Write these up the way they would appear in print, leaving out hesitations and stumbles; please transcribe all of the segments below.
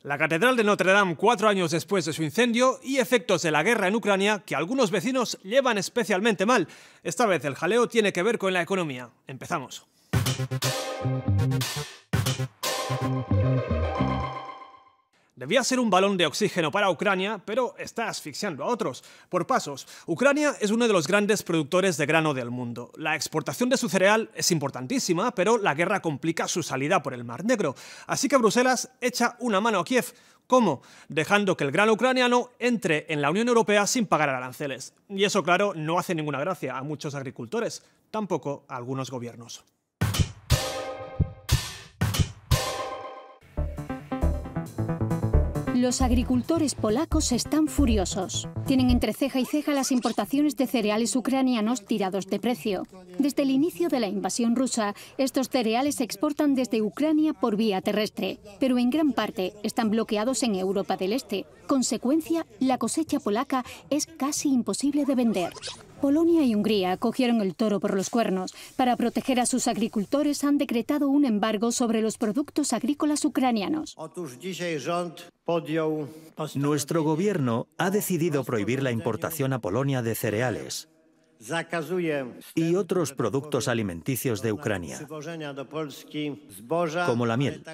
La Catedral de Notre Dame 4 años después de su incendio y efectos de la guerra en Ucrania que algunos vecinos llevan especialmente mal. Esta vez el jaleo tiene que ver con la economía. Empezamos. Debía ser un balón de oxígeno para Ucrania, pero está asfixiando a otros. Por pasos, Ucrania es uno de los grandes productores de grano del mundo. La exportación de su cereal es importantísima, pero la guerra complica su salida por el Mar Negro. Así que Bruselas echa una mano a Kiev. ¿Cómo? Dejando que el grano ucraniano entre en la Unión Europea sin pagar aranceles. Y eso, claro, no hace ninguna gracia a muchos agricultores, tampoco a algunos gobiernos. Los agricultores polacos están furiosos. Tienen entre ceja y ceja las importaciones de cereales ucranianos tirados de precio. Desde el inicio de la invasión rusa, estos cereales se exportan desde Ucrania por vía terrestre, pero en gran parte están bloqueados en Europa del Este. Consecuencia, la cosecha polaca es casi imposible de vender. Polonia y Hungría cogieron el toro por los cuernos. Para proteger a sus agricultores han decretado un embargo sobre los productos agrícolas ucranianos. Nuestro gobierno ha decidido prohibir la importación a Polonia de cereales y otros productos alimenticios de Ucrania, como la miel.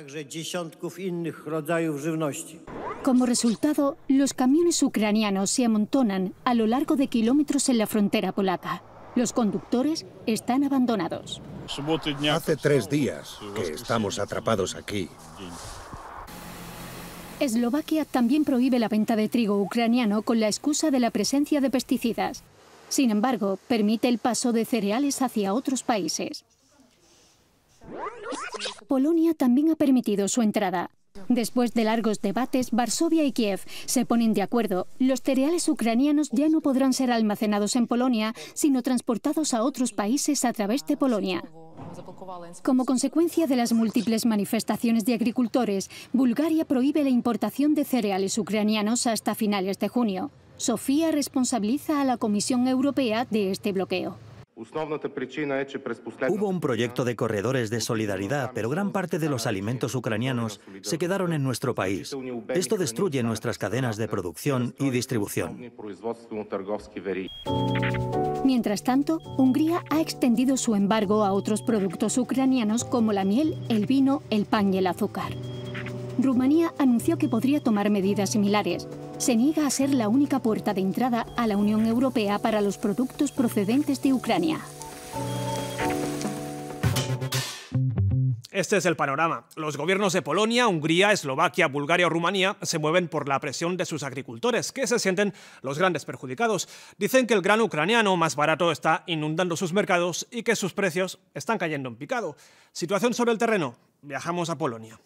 Como resultado, los camiones ucranianos se amontonan a lo largo de kilómetros en la frontera polaca. Los conductores están abandonados. Hace 3 días que estamos atrapados aquí. Eslovaquia también prohíbe la venta de trigo ucraniano con la excusa de la presencia de pesticidas. Sin embargo, permite el paso de cereales hacia otros países. Polonia también ha permitido su entrada. Después de largos debates, Varsovia y Kiev se ponen de acuerdo. Los cereales ucranianos ya no podrán ser almacenados en Polonia, sino transportados a otros países a través de Polonia. Como consecuencia de las múltiples manifestaciones de agricultores, Bulgaria prohíbe la importación de cereales ucranianos hasta finales de junio. Sofía responsabiliza a la Comisión Europea de este bloqueo. Hubo un proyecto de corredores de solidaridad, pero gran parte de los alimentos ucranianos se quedaron en nuestro país. Esto destruye nuestras cadenas de producción y distribución. Mientras tanto, Hungría ha extendido su embargo a otros productos ucranianos como la miel, el vino, el pan y el azúcar. Rumanía anunció que podría tomar medidas similares. Se niega a ser la única puerta de entrada a la Unión Europea para los productos procedentes de Ucrania. Este es el panorama. Los gobiernos de Polonia, Hungría, Eslovaquia, Bulgaria o Rumanía se mueven por la presión de sus agricultores, que se sienten los grandes perjudicados. Dicen que el grano ucraniano más barato está inundando sus mercados y que sus precios están cayendo en picado. Situación sobre el terreno. Viajamos a Polonia.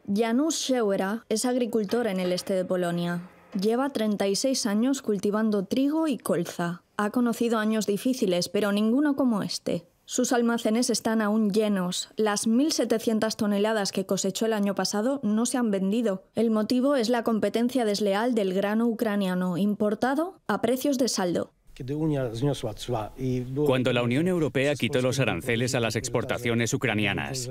Janusz Szewera es agricultor en el este de Polonia. Lleva 36 años cultivando trigo y colza. Ha conocido años difíciles, pero ninguno como este. Sus almacenes están aún llenos. Las 1.700 toneladas que cosechó el año pasado no se han vendido. El motivo es la competencia desleal del grano ucraniano importado a precios de saldo. Cuando la Unión Europea quitó los aranceles a las exportaciones ucranianas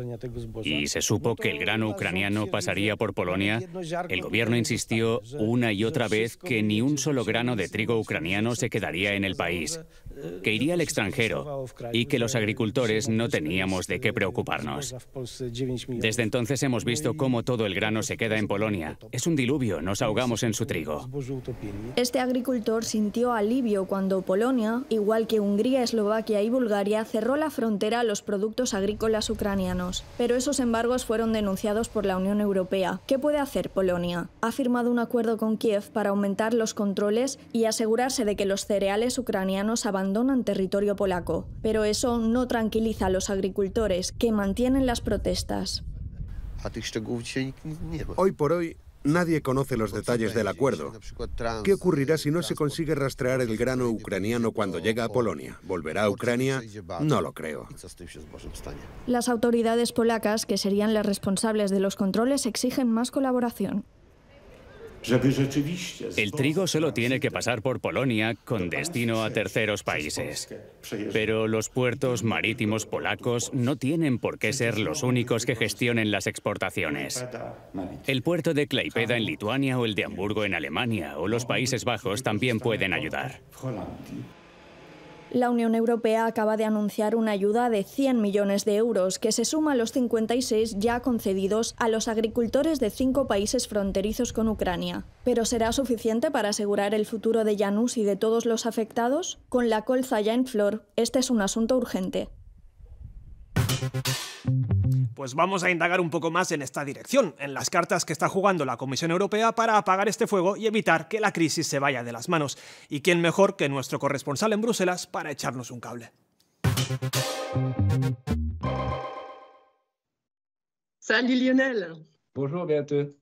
y se supo que el grano ucraniano pasaría por Polonia, el gobierno insistió una y otra vez que ni un solo grano de trigo ucraniano se quedaría en el país, que iría al extranjero y que los agricultores no teníamos de qué preocuparnos. Desde entonces hemos visto cómo todo el grano se queda en Polonia. Es un diluvio, nos ahogamos en su trigo. Este agricultor sintió alivio cuando Polonia, igual que Hungría, Eslovaquia y Bulgaria, cerró la frontera a los productos agrícolas ucranianos. Pero esos embargos fueron denunciados por la Unión Europea. ¿Qué puede hacer Polonia? Ha firmado un acuerdo con Kiev para aumentar los controles y asegurarse de que los cereales ucranianos abandonan territorio polaco. Pero eso no tranquiliza a los agricultores, que mantienen las protestas. Hoy por hoy, nadie conoce los detalles del acuerdo. ¿Qué ocurrirá si no se consigue rastrear el grano ucraniano cuando llega a Polonia? ¿Volverá a Ucrania? No lo creo. Las autoridades polacas, que serían las responsables de los controles, exigen más colaboración. El trigo solo tiene que pasar por Polonia con destino a terceros países. Pero los puertos marítimos polacos no tienen por qué ser los únicos que gestionen las exportaciones. El puerto de Klaipėda en Lituania o el de Hamburgo en Alemania o los Países Bajos también pueden ayudar. La Unión Europea acaba de anunciar una ayuda de 100 millones de euros, que se suma a los 56 ya concedidos a los agricultores de 5 países fronterizos con Ucrania. ¿Pero será suficiente para asegurar el futuro de Janus y de todos los afectados? Con la colza ya en flor, este es un asunto urgente. Pues vamos a indagar un poco más en esta dirección, en las cartas que está jugando la Comisión Europea para apagar este fuego y evitar que la crisis se vaya de las manos. ¿Y quién mejor que nuestro corresponsal en Bruselas para echarnos un cable? Salut Lionel. Bonjour Beate.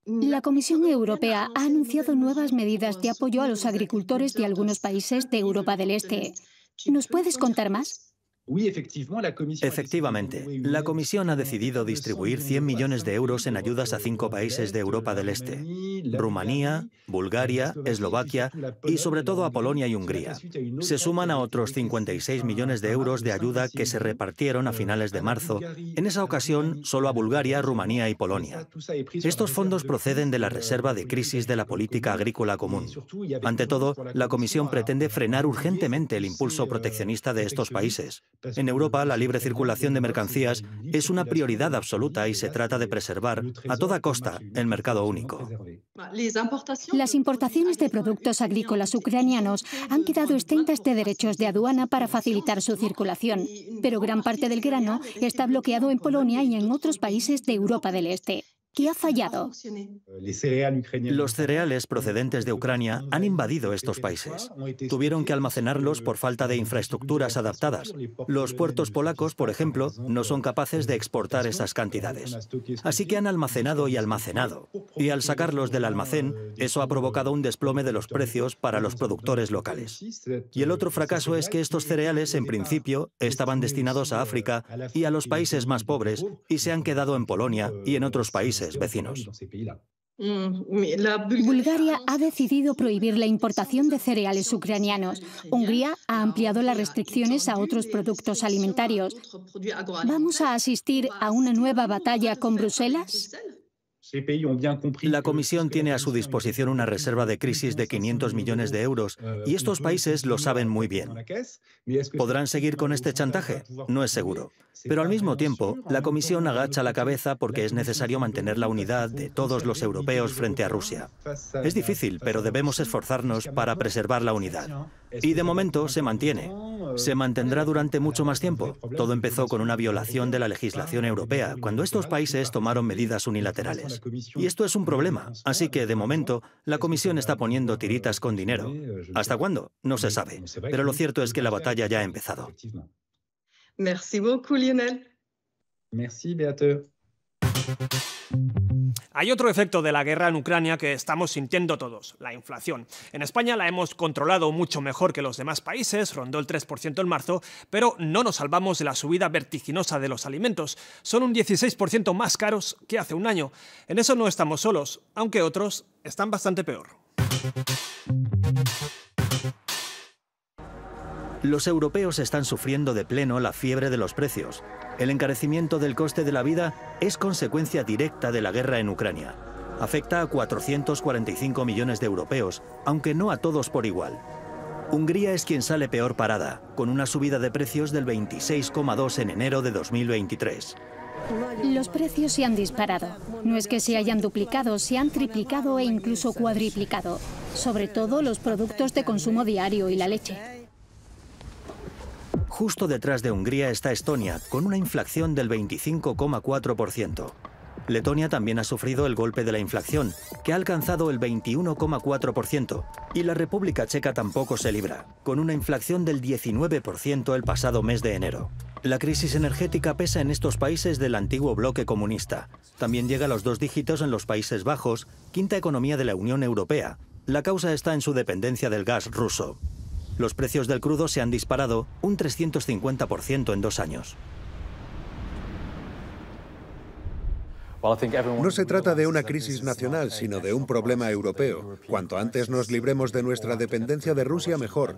La Comisión Europea ha anunciado nuevas medidas de apoyo a los agricultores de algunos países de Europa del Este. ¿Nos puedes contar más? Efectivamente, la Comisión ha decidido distribuir 100 millones de euros en ayudas a 5 países de Europa del Este: Rumanía, Bulgaria, Eslovaquia y sobre todo a Polonia y Hungría. Se suman a otros 56 millones de euros de ayuda que se repartieron a finales de marzo, en esa ocasión solo a Bulgaria, Rumanía y Polonia. Estos fondos proceden de la reserva de crisis de la política agrícola común. Ante todo, la Comisión pretende frenar urgentemente el impulso proteccionista de estos países. En Europa, la libre circulación de mercancías es una prioridad absoluta y se trata de preservar, a toda costa, el mercado único. Las importaciones de productos agrícolas ucranianos han quedado exentas de derechos de aduana para facilitar su circulación, pero gran parte del grano está bloqueado en Polonia y en otros países de Europa del Este. ¿Qué ha fallado? Los cereales procedentes de Ucrania han invadido estos países. Tuvieron que almacenarlos por falta de infraestructuras adaptadas. Los puertos polacos, por ejemplo, no son capaces de exportar esas cantidades. Así que han almacenado y almacenado. Y al sacarlos del almacén, eso ha provocado un desplome de los precios para los productores locales. Y el otro fracaso es que estos cereales, en principio, estaban destinados a África y a los países más pobres y se han quedado en Polonia y en otros países vecinos. Bulgaria ha decidido prohibir la importación de cereales ucranianos. Hungría ha ampliado las restricciones a otros productos alimentarios. ¿Vamos a asistir a una nueva batalla con Bruselas? La Comisión tiene a su disposición una reserva de crisis de 500 millones de euros y estos países lo saben muy bien. ¿Podrán seguir con este chantaje? No es seguro. Pero al mismo tiempo, la Comisión agacha la cabeza porque es necesario mantener la unidad de todos los europeos frente a Rusia. Es difícil, pero debemos esforzarnos para preservar la unidad. Y de momento se mantiene. Se mantendrá durante mucho más tiempo. Todo empezó con una violación de la legislación europea, cuando estos países tomaron medidas unilaterales. Y esto es un problema, así que de momento la Comisión está poniendo tiritas con dinero. ¿Hasta cuándo? No se sabe, pero lo cierto es que la batalla ya ha empezado. Merci beaucoup, Lionel. Merci, Beate. Hay otro efecto de la guerra en Ucrania que estamos sintiendo todos, la inflación. En España la hemos controlado mucho mejor que los demás países, rondó el 3% en marzo, pero no nos salvamos de la subida vertiginosa de los alimentos. Son un 16% más caros que hace un año. En eso no estamos solos, aunque otros están bastante peor. Los europeos están sufriendo de pleno la fiebre de los precios. El encarecimiento del coste de la vida es consecuencia directa de la guerra en Ucrania. Afecta a 445 millones de europeos, aunque no a todos por igual. Hungría es quien sale peor parada, con una subida de precios del 26,2% en enero de 2023. Los precios se han disparado. No es que se hayan duplicado, se han triplicado e incluso cuadriplicado. Sobre todo los productos de consumo diario y la leche. Justo detrás de Hungría está Estonia, con una inflación del 25,4%. Letonia también ha sufrido el golpe de la inflación, que ha alcanzado el 21,4%, y la República Checa tampoco se libra, con una inflación del 19% el pasado mes de enero. La crisis energética pesa en estos países del antiguo bloque comunista. También llega a los 2 dígitos en los Países Bajos, quinta economía de la Unión Europea. La causa está en su dependencia del gas ruso. Los precios del crudo se han disparado un 350% en 2 años. No se trata de una crisis nacional, sino de un problema europeo. Cuanto antes nos libremos de nuestra dependencia de Rusia, mejor.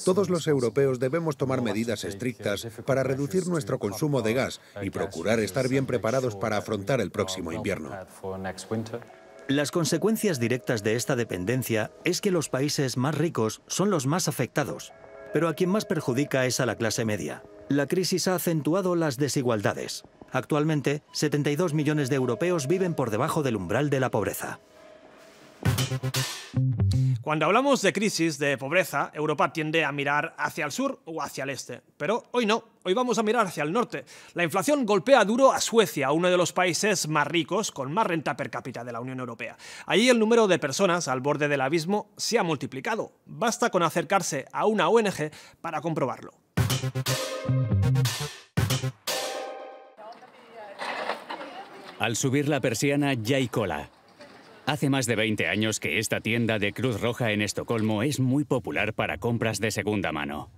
Todos los europeos debemos tomar medidas estrictas para reducir nuestro consumo de gas y procurar estar bien preparados para afrontar el próximo invierno. Las consecuencias directas de esta dependencia es que los países más ricos son los más afectados, pero a quien más perjudica es a la clase media. La crisis ha acentuado las desigualdades. Actualmente, 72 millones de europeos viven por debajo del umbral de la pobreza. Cuando hablamos de crisis, de pobreza, Europa tiende a mirar hacia el sur o hacia el este. Pero hoy no, hoy vamos a mirar hacia el norte. La inflación golpea duro a Suecia, uno de los países más ricos, con más renta per cápita de la Unión Europea. Allí el número de personas al borde del abismo se ha multiplicado. Basta con acercarse a una ONG para comprobarlo. Al subir la persiana ya hay cola. Hace más de 20 años que esta tienda de Cruz Roja en Estocolmo es muy popular para compras de segunda mano.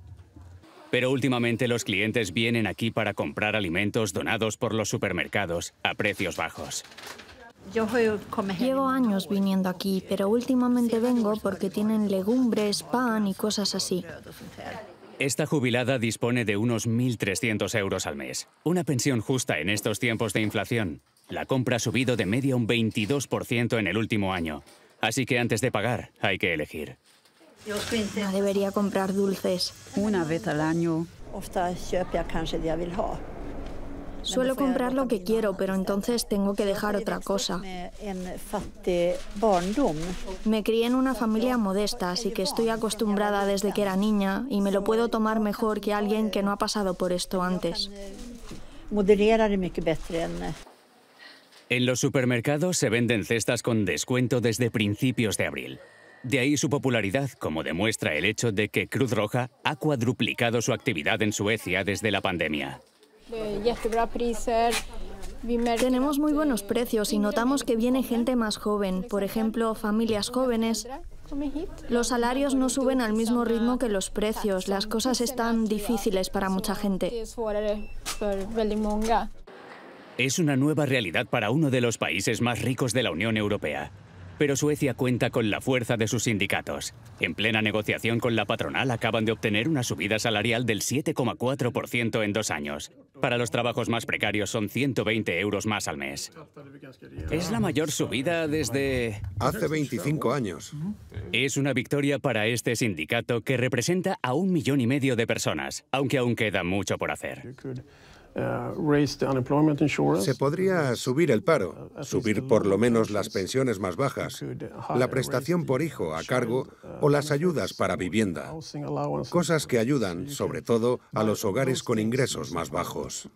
Pero últimamente los clientes vienen aquí para comprar alimentos donados por los supermercados a precios bajos. Llevo años viniendo aquí, pero últimamente vengo porque tienen legumbres, pan y cosas así. Esta jubilada dispone de unos 1.300 euros al mes. Una pensión justa en estos tiempos de inflación. La compra ha subido de media un 22% en el último año. Así que antes de pagar, hay que elegir. No debería comprar dulces. Una vez al año. Suelo comprar lo que quiero, pero entonces tengo que dejar otra cosa. Me crié en una familia modesta, así que estoy acostumbrada desde que era niña y me lo puedo tomar mejor que alguien que no ha pasado por esto antes. En los supermercados se venden cestas con descuento desde principios de abril. De ahí su popularidad, como demuestra el hecho de que Cruz Roja ha cuadruplicado su actividad en Suecia desde la pandemia. Tenemos muy buenos precios y notamos que viene gente más joven, por ejemplo, familias jóvenes. Los salarios no suben al mismo ritmo que los precios, las cosas están difíciles para mucha gente. Es una nueva realidad para uno de los países más ricos de la Unión Europea. Pero Suecia cuenta con la fuerza de sus sindicatos. En plena negociación con la patronal acaban de obtener una subida salarial del 7,4% en 2 años. Para los trabajos más precarios son 120 euros más al mes. Es la mayor subida desde... Hace 25 años. Es una victoria para este sindicato que representa a 1,5 millones de personas, aunque aún queda mucho por hacer. Se podría subir el paro, subir por lo menos las pensiones más bajas, la prestación por hijo a cargo o las ayudas para vivienda, cosas que ayudan, sobre todo, a los hogares con ingresos más bajos.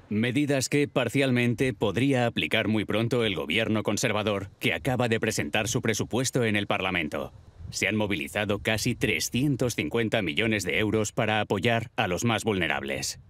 Medidas que parcialmente podría aplicar muy pronto el gobierno conservador que acaba de presentar su presupuesto en el Parlamento. Se han movilizado casi 350 millones de euros para apoyar a los más vulnerables.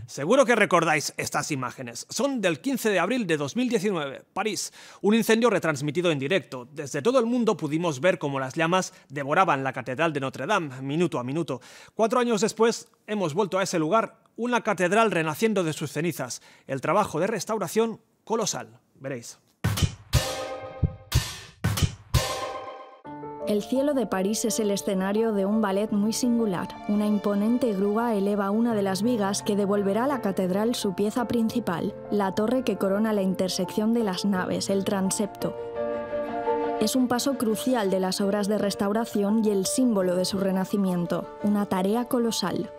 Seguro que recordáis estas imágenes. Son del 15 de abril de 2019, París. Un incendio retransmitido en directo. Desde todo el mundo pudimos ver cómo las llamas devoraban la Catedral de Notre Dame, minuto a minuto. 4 años después, hemos vuelto a ese lugar, una catedral renaciendo de sus cenizas. El trabajo de restauración, colosal. Veréis. El cielo de París es el escenario de un ballet muy singular. Una imponente grúa eleva una de las vigas que devolverá a la catedral su pieza principal, la torre que corona la intersección de las naves, el transepto. Es un paso crucial de las obras de restauración y el símbolo de su renacimiento, una tarea colosal.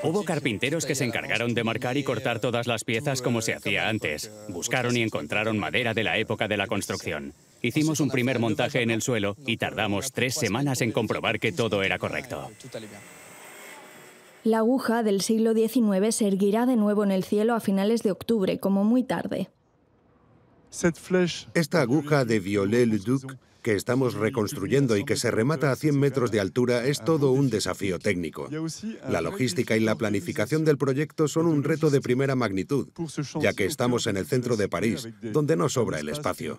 Hubo carpinteros que se encargaron de marcar y cortar todas las piezas como se hacía antes. Buscaron y encontraron madera de la época de la construcción. Hicimos un primer montaje en el suelo y tardamos 3 semanas en comprobar que todo era correcto. La aguja del siglo XIX se erguirá de nuevo en el cielo a finales de octubre, como muy tarde. Esta aguja de Viollet-le-Duc que estamos reconstruyendo y que se remata a 100 metros de altura es todo un desafío técnico. La logística y la planificación del proyecto son un reto de primera magnitud, ya que estamos en el centro de París, donde no sobra el espacio.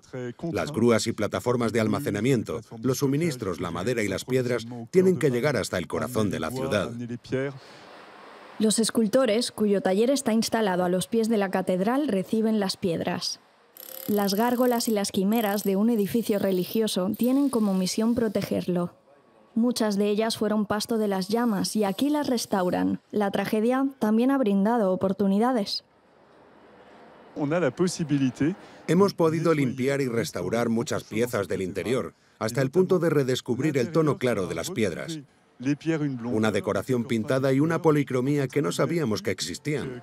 Las grúas y plataformas de almacenamiento, los suministros, la madera y las piedras tienen que llegar hasta el corazón de la ciudad. Los escultores, cuyo taller está instalado a los pies de la catedral, reciben las piedras. Las gárgolas y las quimeras de un edificio religioso tienen como misión protegerlo. Muchas de ellas fueron pasto de las llamas y aquí las restauran. La tragedia también ha brindado oportunidades. Hemos podido limpiar y restaurar muchas piezas del interior, hasta el punto de redescubrir el tono claro de las piedras. Una decoración pintada y una policromía que no sabíamos que existían.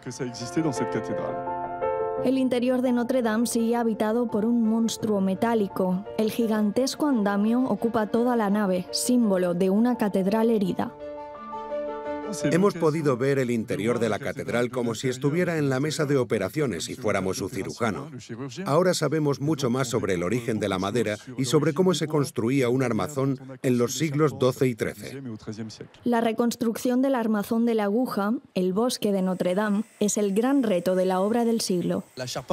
El interior de Notre Dame sigue habitado por un monstruo metálico. El gigantesco andamio ocupa toda la nave, símbolo de una catedral herida. Hemos podido ver el interior de la catedral como si estuviera en la mesa de operaciones y fuéramos su cirujano. Ahora sabemos mucho más sobre el origen de la madera y sobre cómo se construía un armazón en los siglos XII y XIII. La reconstrucción del armazón de la aguja, el bosque de Notre Dame, es el gran reto de la obra del siglo.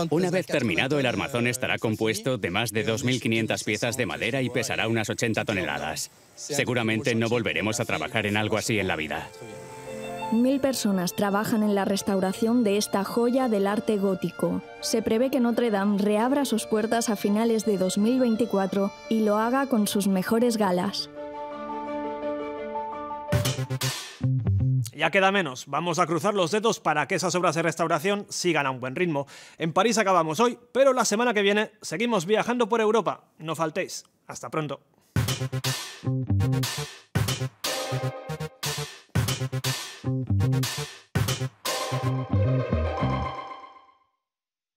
Una vez terminado, el armazón estará compuesto de más de 2.500 piezas de madera y pesará unas 80 toneladas. Seguramente no volveremos a trabajar en algo así en la vida. 1000 personas trabajan en la restauración de esta joya del arte gótico. Se prevé que Notre Dame reabra sus puertas a finales de 2024 y lo haga con sus mejores galas. Ya queda menos. Vamos a cruzar los dedos para que esas obras de restauración sigan a un buen ritmo. En París acabamos hoy, pero la semana que viene seguimos viajando por Europa. No faltéis. Hasta pronto.